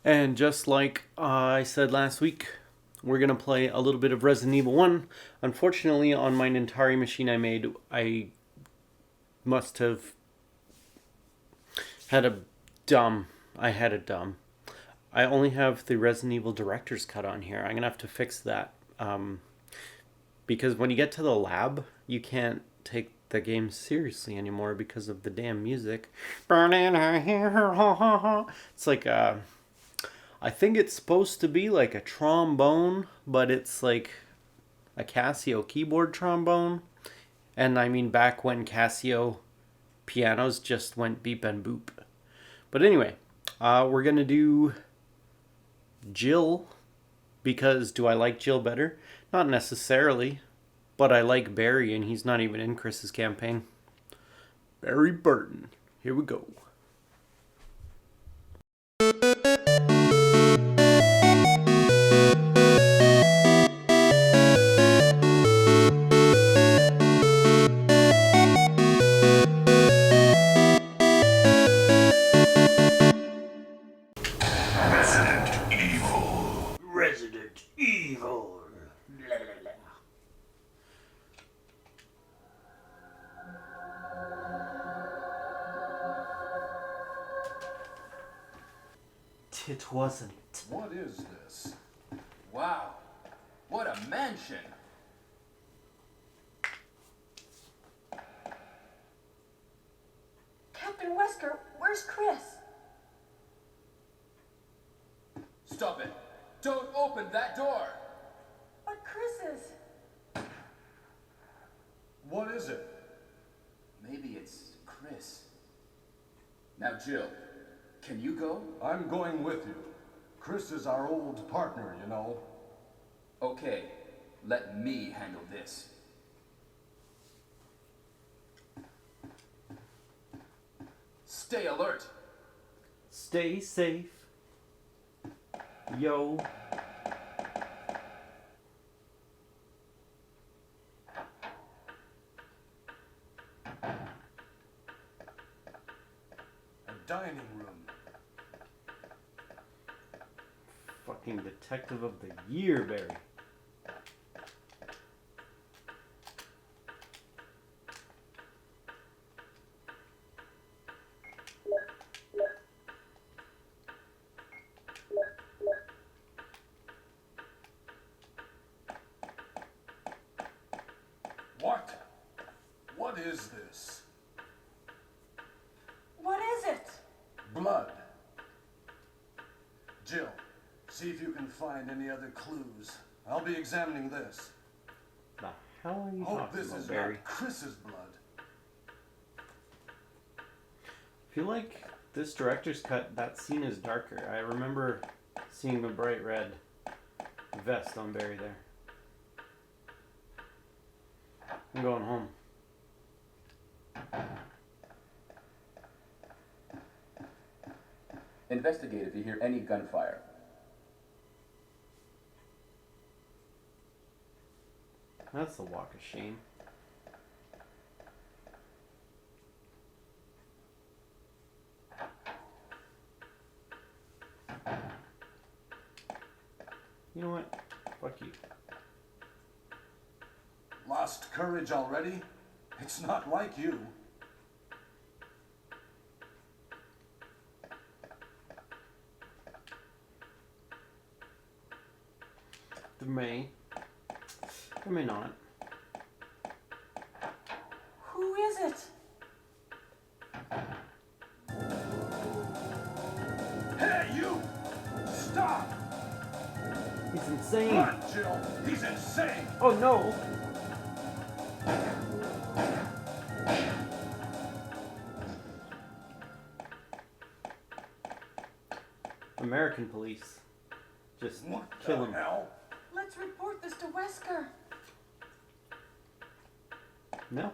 And just like I said last week, we're going to play a little bit of Resident Evil 1. Unfortunately, on my Atari machine I made, I must have had a dumb. I had a dumb. I only have the Resident Evil Director's Cut on here. I'm going to have to fix that. Because when you get to the lab, you can't take the game seriously anymore because of the damn music. It's like I think it's supposed to be like a trombone, but it's like a Casio keyboard trombone. And I mean back when Casio pianos just went beep and boop. But anyway, we're gonna do Jill, because do I like Jill better? Not necessarily, but I like Barry and he's not even in Chris's campaign. Barry Burton. Here we go. Resident Evil. Resident Evil. It wasn't. What is this? Wow, what a mansion! Captain Wesker, where's Chris? Stop it! Don't open that door! But Chris is... What is it? Maybe it's Chris. Now, Jill, can you go? I'm going with you. Chris is our old partner, you know. Okay, let me handle this. Stay alert! Stay safe. Yo. A dining room. Fucking detective of the year, Barry. What? What is this? What is it? Blood. Jill, see if you can find any other clues. I'll be examining this. The hell are you Hope talking this about, is Barry? not Chris's blood. I feel like this director's cut, that scene is darker. I remember seeing the bright red vest on Barry there. I'm going home. Investigate if you hear any gunfire. That's a walk of shame. You know what? Fuck you. Lost courage already? It's not like you. There may. There may not. Who is it? Hey, you! Stop! He's insane. Run, Jill! He's insane! Oh no! American police. Just What kill the him. hell? Let's report this to Wesker. No.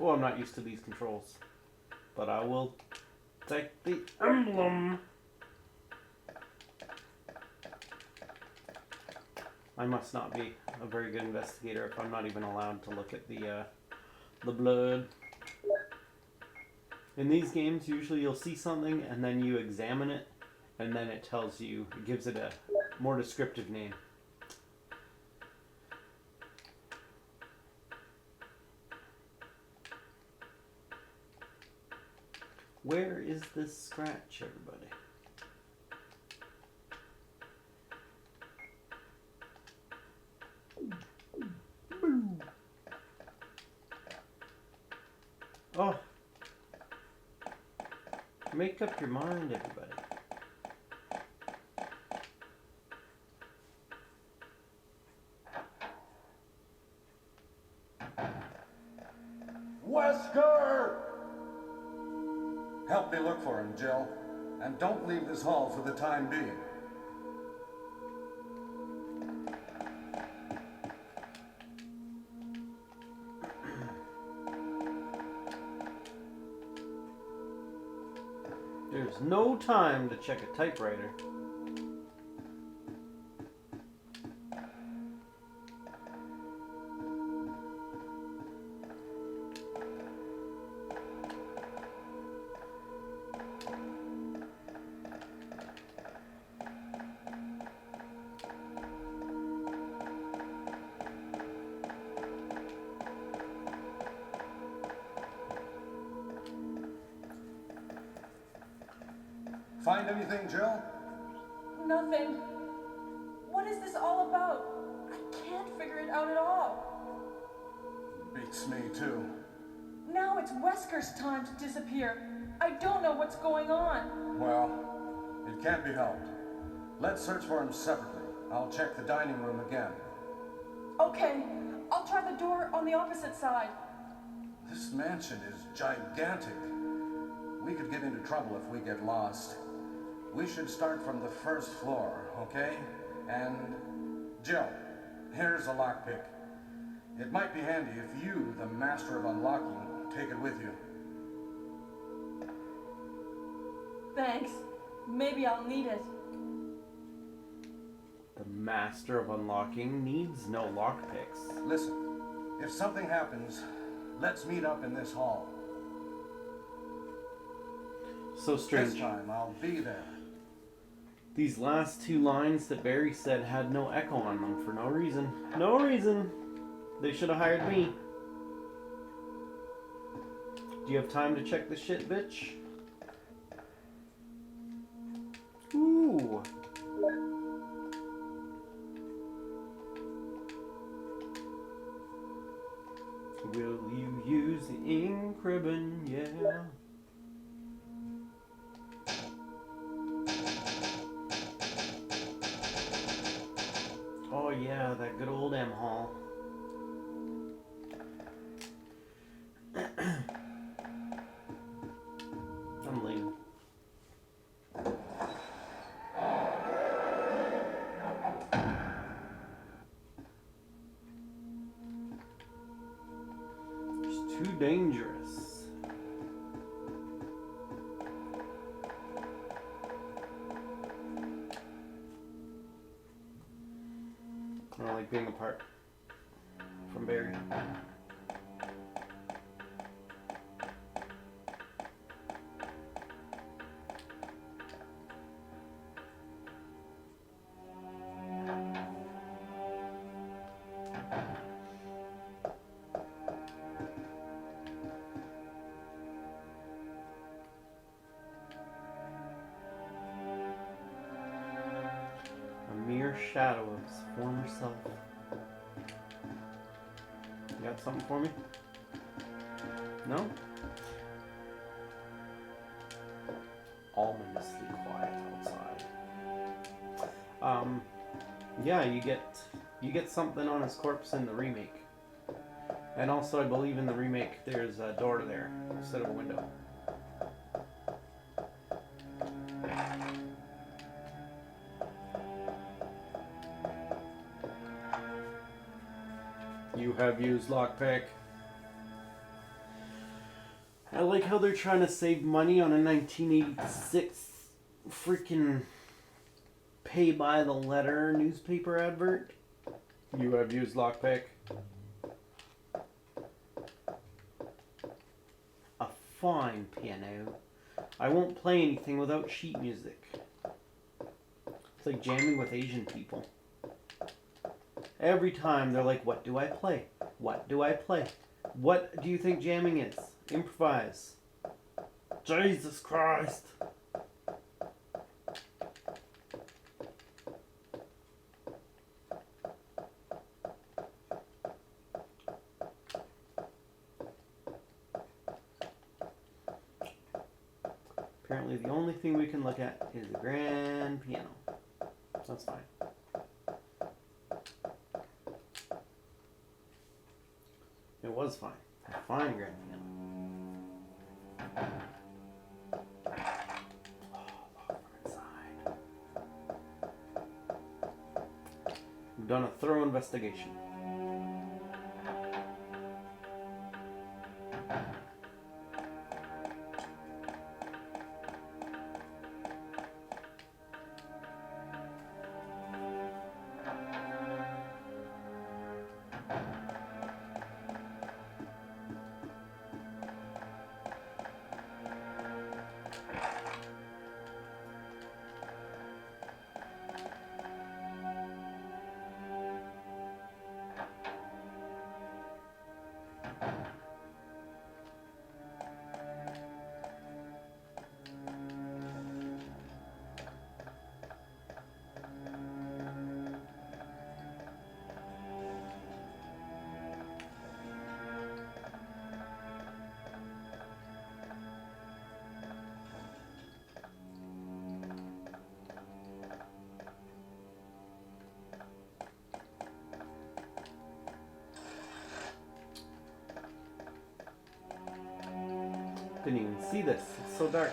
Oh, I'm not used to these controls. But I will take the emblem. I must not be a very good investigator if I'm not even allowed to look at the the blood. In these games, usually you'll see something and then you examine it, and then it tells you, it gives it a more descriptive name. Where is this scratch, everybody? Oh. Make up your mind, everybody. Wesker! Help me look for him, Jill. And don't leave this hall for the time being. There's no time to check a typewriter. Find anything, Jill? Nothing. What is this all about? I can't figure it out at all. Beats me, too. Now it's Wesker's time to disappear. I don't know what's going on. Well, it can't be helped. Let's search for him separately. I'll check the dining room again. Okay, I'll try the door on the opposite side. This mansion is gigantic. We could get into trouble if we get lost. We should start from the first floor, okay? And Jill, here's a lockpick. It might be handy if you, the master of unlocking, take it with you. Thanks. Maybe I'll need it. The master of unlocking needs no lockpicks. Listen, if something happens, let's meet up in this hall. So strange. This time I'll be there. These last two lines that Barry said had no echo on them for no reason. No reason. They should have hired me. Do you have time to check the shit, bitch? Ooh. Will you use the ink ribbon? Yeah. Oh yeah, that good old M Hall. I'm leaving. It's too dangerous. I don't like being apart from Barry. A mere shadow of his former self. You got something for me? No? Ominously quiet outside. Yeah, you get something on his corpse in the remake. And also I believe in the remake there's a door there instead of a window. You have used lockpick. I like how they're trying to save money on a 1986 freaking pay by the letter newspaper advert. You have used lockpick. Fine, piano. I won't play anything without sheet music. It's like jamming with Asian people. Every time they're like, what do I play? What do I play? What do you think jamming is? Improvise. Jesus Christ. Apparently the only thing we can look at is the grand piano. That's fine. It was fine. A fine grand piano. Oh, look inside. We've done a thorough investigation. Didn't even see this. It's so dark.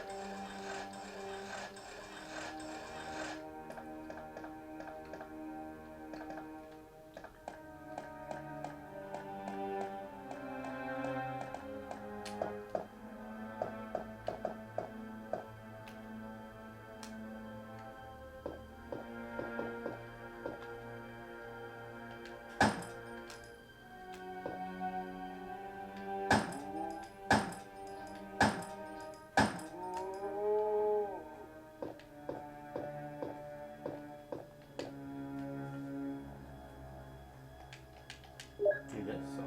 I guess so.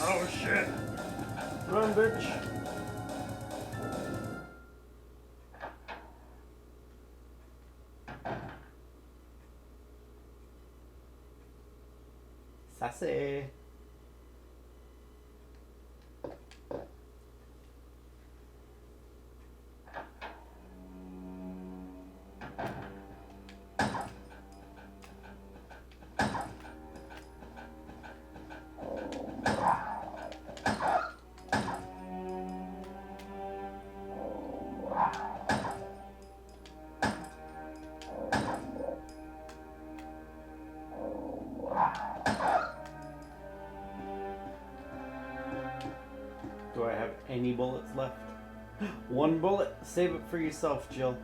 Oh shit! Run, bitch! Sassy! Do I have any bullets left? One bullet. Save it for yourself, Jill.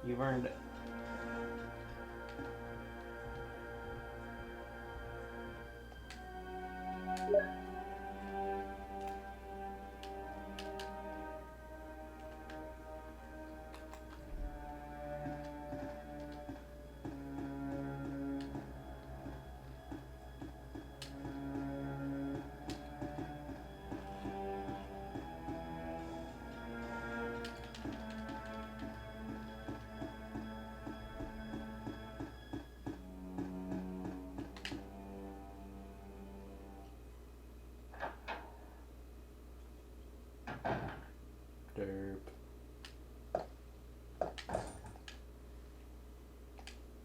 You've earned it. Derp.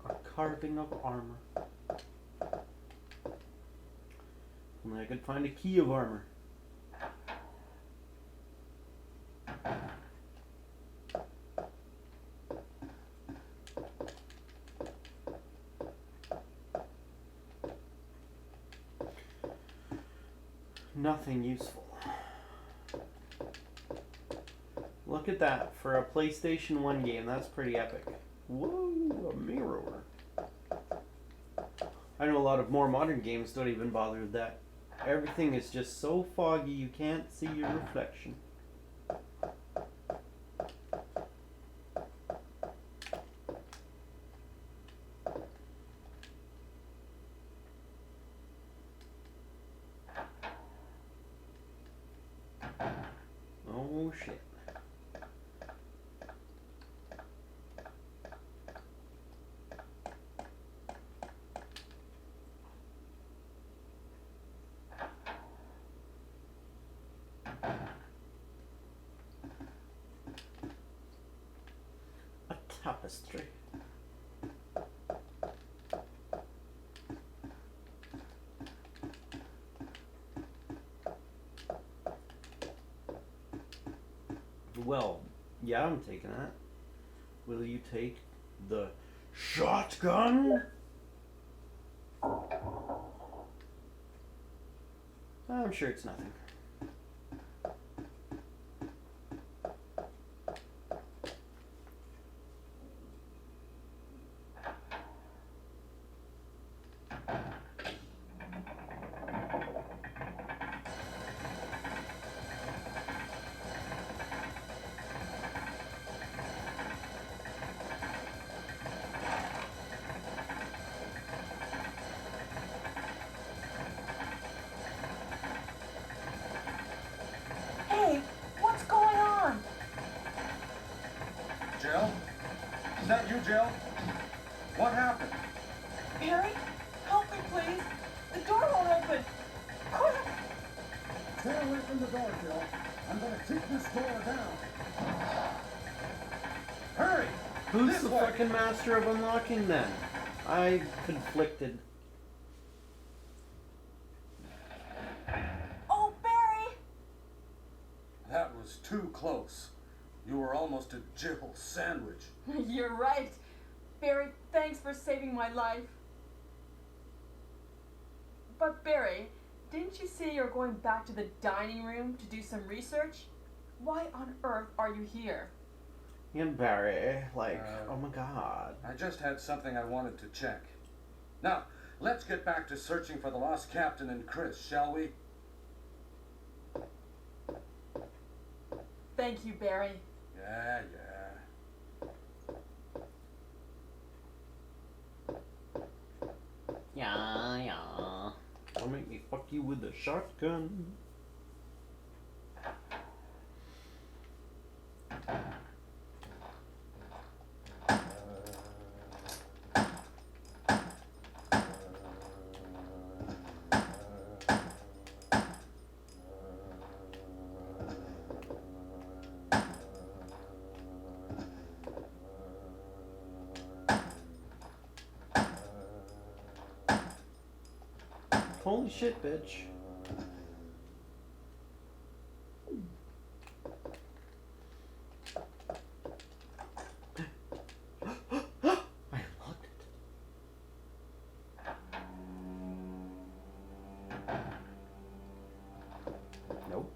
A carving of armor. Only I could find a key of armor. Nothing useful. Look at that. For a PlayStation 1 game, that's pretty epic. Whoa, a mirror. I know a lot of more modern games don't even bother with that. Everything is just so foggy you can't see your reflection. Oh shit. A tapestry. Well, yeah, I'm taking that. Will you take the shotgun? I'm sure it's nothing. Hey, what's going on? Jill? Is that you, Jill? What happened? Barry, help me, please. The door won't open. Quick! Stay away from the door, Jill. I'm gonna kick this door down. Hurry! Who's This the way. fucking master of unlocking then? I'm conflicted. Oh, Barry! That was too close. You were almost a Jill sandwich. You're right. Barry, thanks for saving my life. But Barry, didn't you say you're going back to the dining room to do some research? Why on earth are you here? And Barry, like, oh my god. I just had something I wanted to check. Now, let's get back to searching for the lost captain and Chris, shall we? Thank you, Barry. Yeah. Yeah. Don't make me fuck you with the shotgun. Holy shit, bitch. I unlocked it. Nope.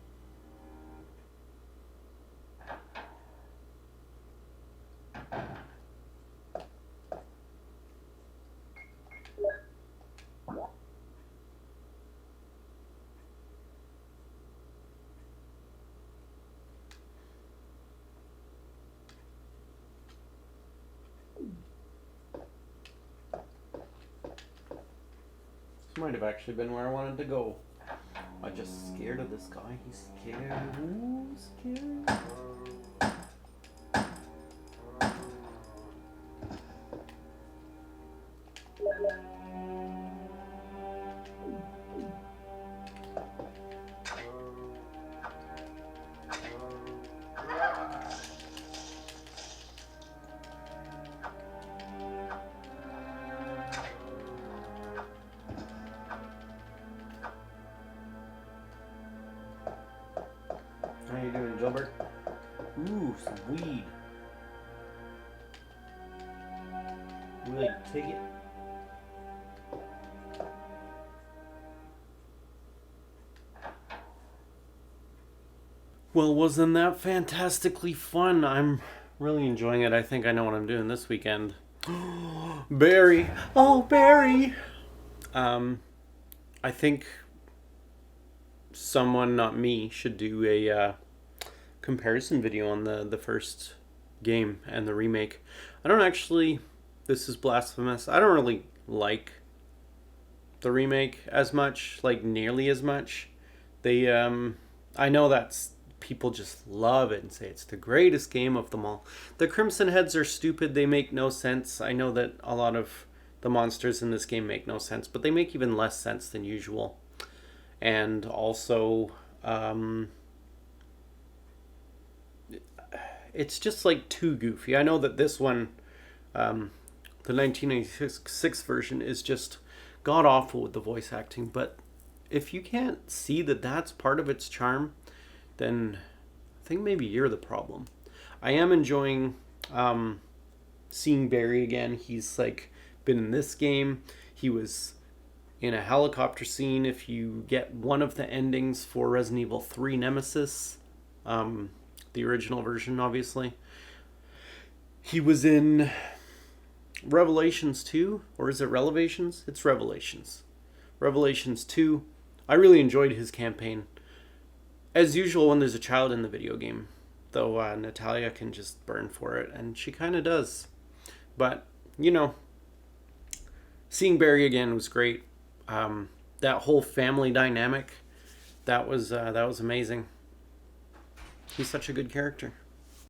Might have actually been where I wanted to go. I'm just scared of this guy. He's scared. Ooh, scared. How you doing, Gilbert? Ooh, some weed. Will you take it? Well, wasn't that fantastically fun? I'm really enjoying it. I think I know what I'm doing this weekend. Barry! Oh, Barry! I think someone, not me, should do a comparison video on the first game and the remake. I don't actually, this is blasphemous, I don't really like the remake as much, like nearly as much. They, I know that's, people just love it and say it's the greatest game of them all. The Crimson Heads are stupid, they make no sense. I know that a lot of the monsters in this game make no sense, but they make even less sense than usual. And also, it's just like too goofy. I know that this one, the 1996 version, is just god awful with the voice acting, but if you can't see that that's part of its charm, then I think maybe you're the problem. I am enjoying seeing Barry again. He's like been in this game. He was in a helicopter scene if you get one of the endings for Resident Evil 3 Nemesis, the original version, obviously. He was in Revelations 2, or is it Revelations? It's Revelations. Revelations 2. I really enjoyed his campaign. As usual when there's a child in the video game, though Natalia can just burn for it, and she kind of does. But, you know, seeing Barry again was great. That whole family dynamic, that was amazing. He's such a good character.